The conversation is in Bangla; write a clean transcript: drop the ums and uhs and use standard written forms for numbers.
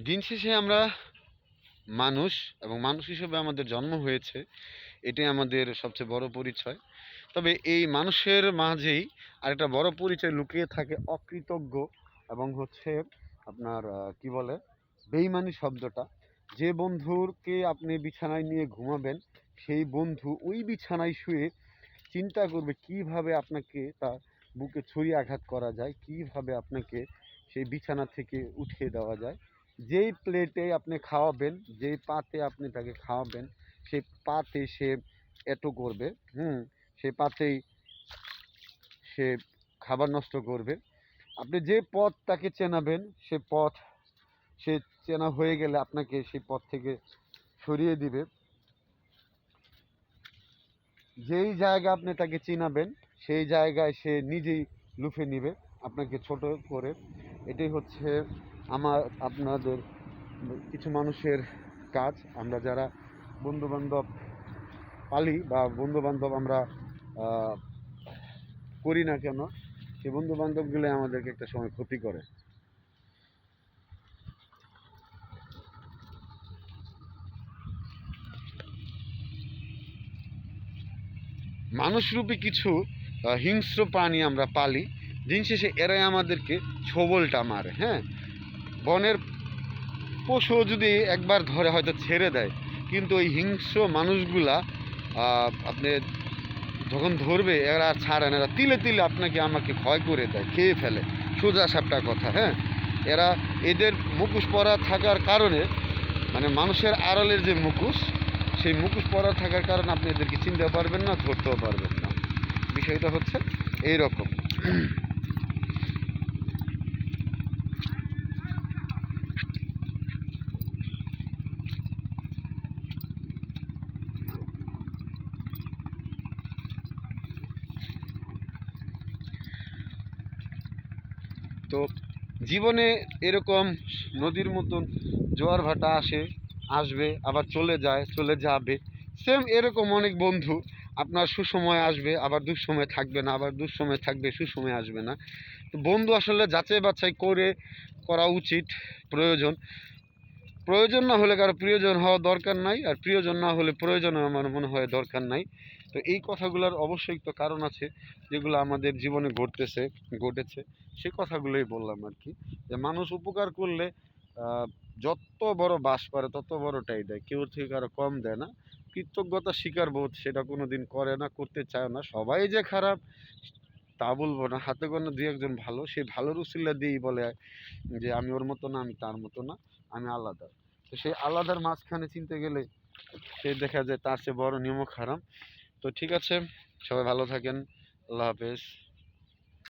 দিন শেষে আমরা মানুষ, এবং মানুষ হিসেবে আমাদের জন্ম হয়েছে, এটাই আমাদের সবচেয়ে বড় পরিচয়। তবে এই মানুষের মাঝেই আরেকটা বড় পরিচয় লুকিয়ে থাকে, অকৃতজ্ঞ এবং হচ্ছে আপনার কি বলে, বেইমানি শব্দটা। যে বন্ধুকে আপনি বিছানায় নিয়ে ঘুমাবেন, সেই বন্ধু ওই বিছানায় শুয়ে চিন্তা করবে কিভাবে আপনাকে তার বুকে ছুরি আঘাত করা যায়, কিভাবে আপনাকে সেই বিছানা থেকে উঠিয়ে দেওয়া যায়। যেই প্লেটে আপনি খাওয়াবেন, যেই পাতে আপনি তাকে খাওয়াবেন, সেই পাতে সে এঁটো করবে, সেই পাতেই সে খাবার নষ্ট করবে। আপনি যে পথ তাকে চেনাবেন, সে পথ সে চেনা হয়ে গেলে আপনাকে সেই পথ থেকে সরিয়ে দিবে। যেই জায়গা আপনি তাকে চিনাবেন, সেই জায়গায় সে নিজেই লুফে নিবে আপনাকে ছোট করে। এটাই হচ্ছে আপনাদের কিছু মানুষের কাজ। আমরা যারা বন্ধুবান্ধব পালি বা বন্ধুবান্ধব আমরা করি না কেন, সেই বন্ধুবান্ধবগুলো আমাদেরকে একটা সময় ক্ষতি করে। মানুষরূপী কিছু হিংস্র প্রাণী আমরা পালি, দিন শেষে এরাই আমাদেরকে ছোবলটা মারে। হ্যাঁ, বনের পশু যদি একবার ধরে হয়তো ছেড়ে দেয়, কিন্তু ওই হিংস্র মানুষগুলা আপনি যখন ধরবে এরা আর ছাড়ে না, এরা তিলে তিলে আপনাকে আমাকে ক্ষয় করে দেয়, খেয়ে ফেলে, সোজা সাপটা কথা। হ্যাঁ, এরা এদের মুখোশ পরা থাকার কারণে, মানে মানুষের আড়ালের যে মুখোশ, সেই মুখোশ পরা থাকার কারণে আপনি এদেরকে চিনতে পারবেন না, ধরতেও পারবেন না। বিষয়টা হচ্ছে এইরকম। তো জীবনে এরকম নদীর মতন জোয়ার ভাটা আসবে আবার চলে যায়, চলে যাবে। সেম এরকম অনেক বন্ধু আপনার সুসময় আসবে, আবার দুঃসময় থাকবে না, আবার দুঃসময় থাকবে, সুসময় আসবে না। তো বন্ধু আসলে যাচাই বাছাই করে করা উচিত। প্রয়োজন প্রয়োজন না হলে কারো প্রিয়জন হওয়া দরকার নাই, আর প্রিয়জন না হলে প্রয়োজন আমার মনে হয় দরকার নাই। তো এই কথাগুলোর অবশ্যই তো কারণ আছে, যেগুলো আমাদের জীবনে ঘটেছে, সেই কথাগুলোই বললাম আর কি। যে মানুষ উপকার করলে যত বড় বাস পারে তত বড়টাই দেয়, কেউ থেকে কারো কম দেয় না। কৃতজ্ঞতা স্বীকার বোধ সেটা কোনো দিন করে না, করতে চায় না। সবাই যে খারাপ তা বলবো না, হাতে গোনা দুই একজন ভালো, সেই ভালোর উসিলা দিয়েই বলে যে আমি ওর মতো না, আমি তার মতো না, আমি আলাদা। তো সেই আলাদার মাঝখানে চিনতে গেলে সে দেখা যায় তার চেয়ে বড় নিয়মক হারাম। তো ঠিক আছে, সবাই ভালো থাকেন। আল্লাহ হাফেজ।